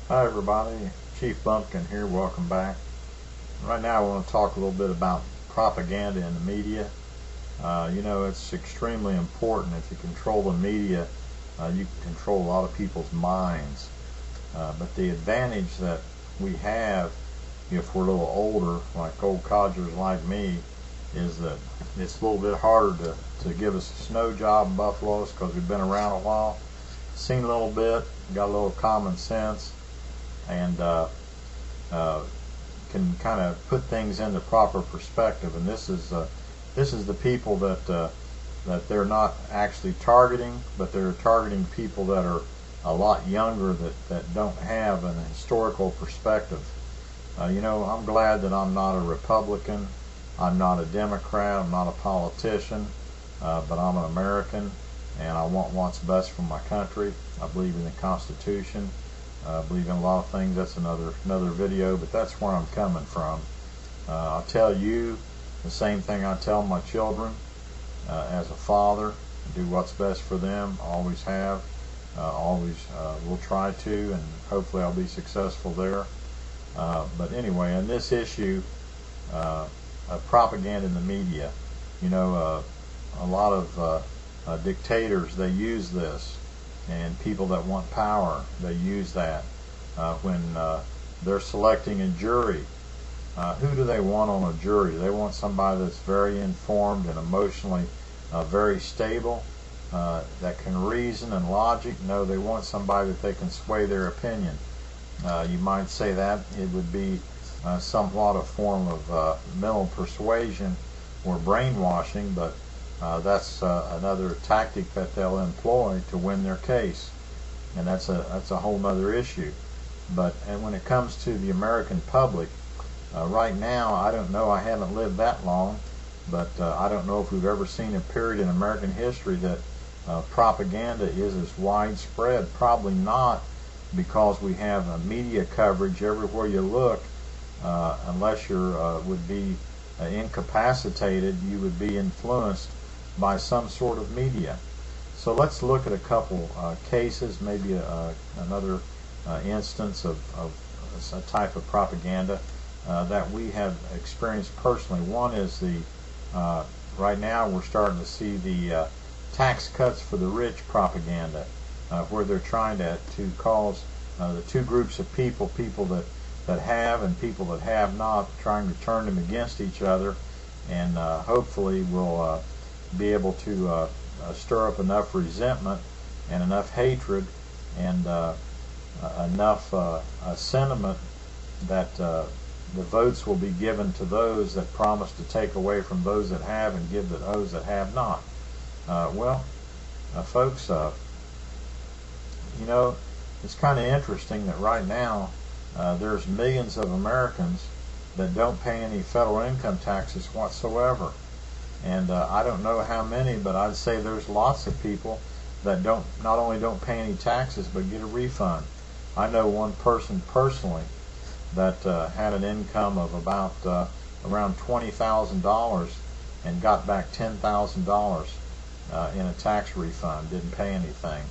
Hi everybody, Chief Bumpkin here, welcome back. Right now I want to talk a little bit about propaganda in the media. It's extremely important. If you control the media, you can control a lot of people's minds. But the advantage that we have if we're a little older, like old codgers like me, is that it's a little bit harder to give us a snow job in Buffalo because we've been around a while, seen a little bit, got a little common sense, and can kind of put things into proper perspective. And this is the people that they're not actually targeting, but they're targeting people that are a lot younger that don't have an historical perspective. I'm glad that I'm not a Republican, I'm not a Democrat, I'm not a politician, but I'm an American, and I want what's best for my country. I believe in the Constitution. I believe in a lot of things. That's another video, but that's where I'm coming from. I'll tell you the same thing I tell my children as a father. Do what's best for them. Always have. Always will try to, and hopefully I'll be successful there. But anyway, in this issue of propaganda in the media, a lot of dictators, they use this. And people that want power, they use that. When they're selecting a jury, who do they want on a jury? Do they want somebody that's very informed and emotionally very stable, that can reason and logic? No, they want somebody that they can sway their opinion. You might say that it would be somewhat a form of mental persuasion or brainwashing, but that's another tactic that they'll employ to win their case, and that's a whole nother issue. And when it comes to the American public, right now, I don't know, I haven't lived that long, but I don't know if we've ever seen a period in American history that propaganda is as widespread. Probably not, because we have media coverage everywhere you look. Unless you would be incapacitated, you would be influenced by some sort of media. So let's look at a couple cases, maybe another instance of a type of propaganda that we have experienced personally. One is right now we're starting to see the tax cuts for the rich propaganda, where they're trying to cause the two groups of people that have and people that have not, trying to turn them against each other, and hopefully will be able to stir up enough resentment and enough hatred and enough sentiment that the votes will be given to those that promise to take away from those that have and give to those that have not. Folks, it's kind of interesting that right now there's millions of Americans that don't pay any federal income taxes whatsoever. And I don't know how many, but I'd say there's lots of people that not only don't pay any taxes, but get a refund. I know one person personally that had an income of about around $20,000 and got back $10,000 in a tax refund, didn't pay anything.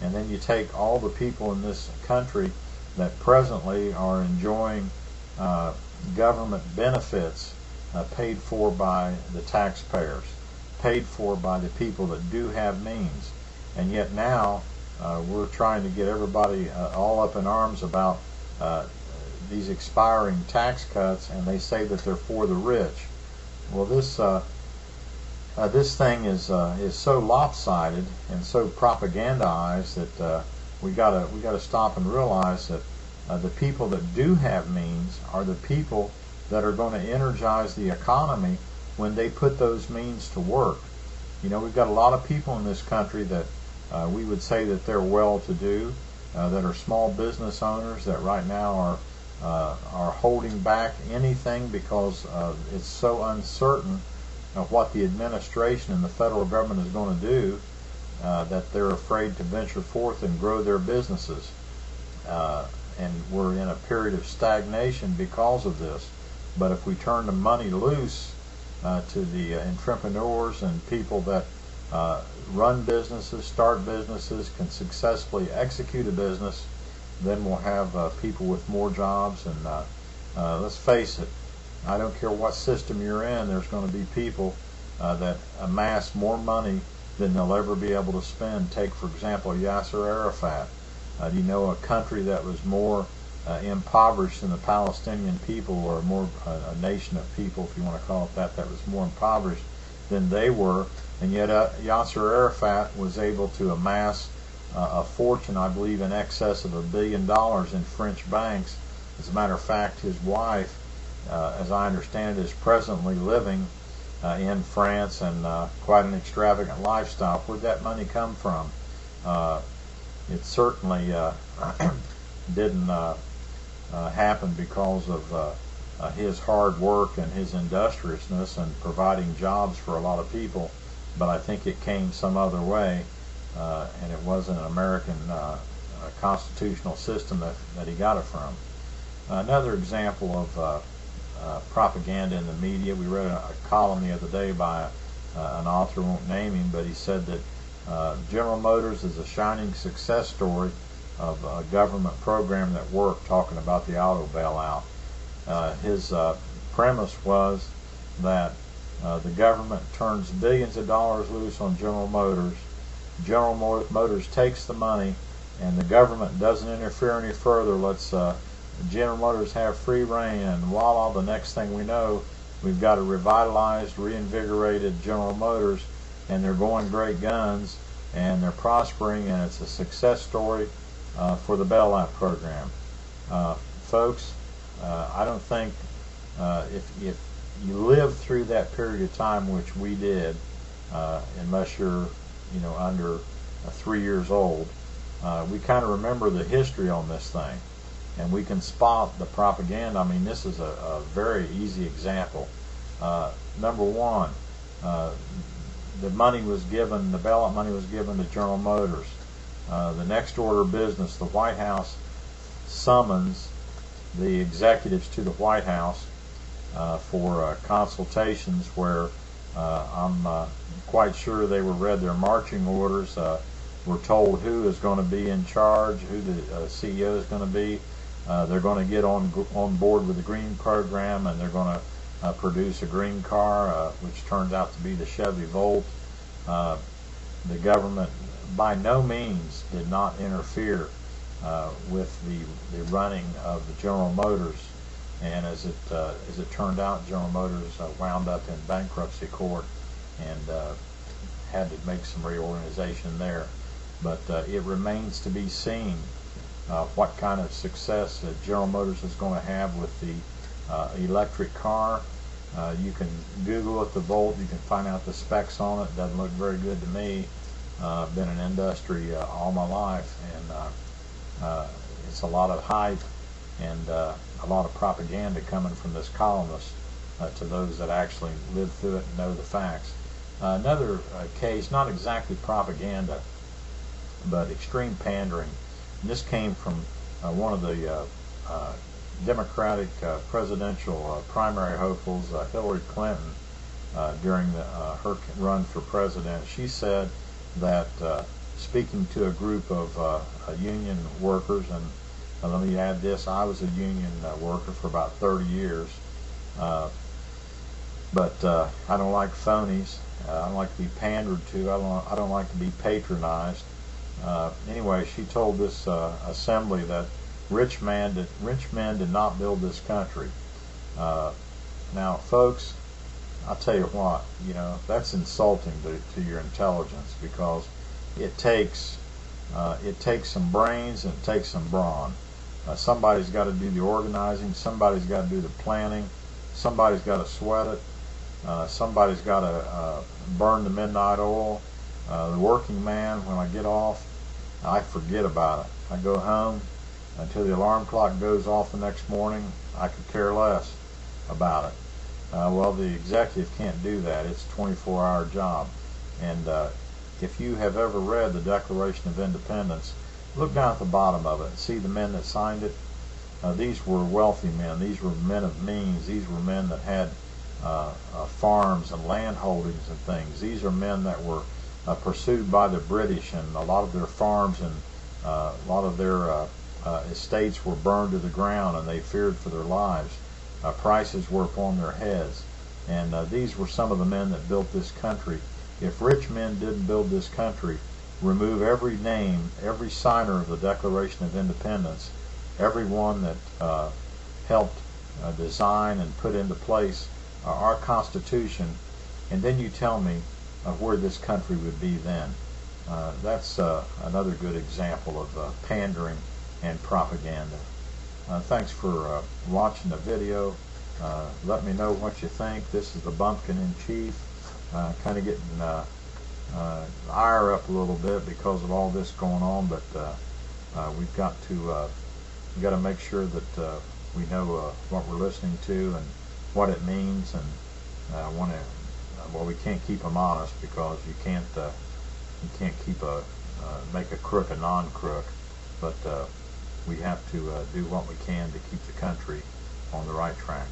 And then you take all the people in this country that presently are enjoying government benefits paid for by the taxpayers, paid for by the people that do have means, and yet now we're trying to get everybody all up in arms about these expiring tax cuts, and they say that they're for the rich. Well, this thing is so lopsided and so propagandized that we gotta stop and realize that the people that do have means are the people that are going to energize the economy when they put those means to work. We've got a lot of people in this country that we would say that they're well-to-do, that are small business owners that right now are holding back anything because it's so uncertain of what the administration and the federal government is going to do, that they're afraid to venture forth and grow their businesses. And we're in a period of stagnation because of this. But if we turn the money loose to the entrepreneurs and people that run businesses, start businesses, can successfully execute a business, then we'll have people with more jobs. And let's face it, I don't care what system you're in, there's going to be people that amass more money than they'll ever be able to spend. Take, for example, Yasser Arafat. Do you know a country that was more impoverished than the Palestinian people, or more a nation of people, if you want to call it that, that was more impoverished than they were, and yet Yasser Arafat was able to amass a fortune, I believe, in excess of $1 billion in French banks. As a matter of fact, his wife, as I understand it, is presently living in France, and quite an extravagant lifestyle. Where'd that money come from? It certainly didn't happen because of his hard work and his industriousness and providing jobs for a lot of people, but I think it came some other way, and it wasn't an American constitutional system that he got it from. Another example of propaganda in the media, we read a column the other day by an author, won't name him, but he said that General Motors is a shining success story of a government program that worked, talking about the auto bailout. His premise was that the government turns billions of dollars loose on General Motors. General Motors takes the money, and the government doesn't interfere any further. Lets General Motors have free reign, and voila, the next thing we know, we've got a revitalized, reinvigorated General Motors, and they're going great guns, and they're prospering, and it's a success story for the bailout program. Folks, I don't think if you live through that period of time, which we did, unless you're under 3 years old, we kind of remember the history on this thing, and we can spot the propaganda. I mean, this is a very easy example. Number one, the money was given, the bailout money was given to General Motors. The next order of business, the White House summons the executives to the White House for consultations, where I'm quite sure they were read their marching orders, were told who is going to be in charge, who the CEO is going to be. They're going to get on board with the green program, and they're going to produce a green car, which turns out to be the Chevy Volt. The government by no means did not interfere with the running of the General Motors, and as it turned out, General Motors wound up in bankruptcy court and had to make some reorganization there. But it remains to be seen what kind of success General Motors is going to have with the electric car. You can Google it, the Volt. You can find out the specs on it. Doesn't look very good to me. Been in industry all my life, and it's a lot of hype and a lot of propaganda coming from this columnist to those that actually live through it and know the facts. Another case, not exactly propaganda, but extreme pandering. And this came from one of the Democratic presidential primary hopefuls, Hillary Clinton, during her run for president. She said that, speaking to a group of union workers, and let me add this, I was a union worker for about 30 years, but I don't like phonies. I don't like to be pandered to. I don't like to be patronized. Anyway, she told this assembly that rich men did not build this country. Now, folks, I'll tell you what, that's insulting to your intelligence, because it takes some brains and it takes some brawn. Somebody's got to do the organizing. Somebody's got to do the planning. Somebody's got to sweat it. Somebody's got to burn the midnight oil. The working man, when I get off, I forget about it. I go home until the alarm clock goes off the next morning. I could care less about it. Well, the executive can't do that. It's a 24-hour job. And if you have ever read the Declaration of Independence, look down at the bottom of it and see the men that signed it. These were wealthy men. These were men of means. These were men that had farms and land holdings and things. These are men that were pursued by the British, and a lot of their farms and a lot of their estates were burned to the ground and they feared for their lives. Prices were upon their heads. And these were some of the men that built this country. If rich men didn't build this country, remove every name, every signer of the Declaration of Independence, everyone that helped design and put into place our Constitution, and then you tell me where this country would be then. That's another good example of pandering and propaganda. Thanks for watching the video. Let me know what you think. This is the Bumpkin in Chief. Kind of getting ire up a little bit because of all this going on, but we've got to make sure that we know what we're listening to and what it means, and well, we can't keep them honest because you can't keep make a crook a non-crook, but we have to do what we can to keep the country on the right track.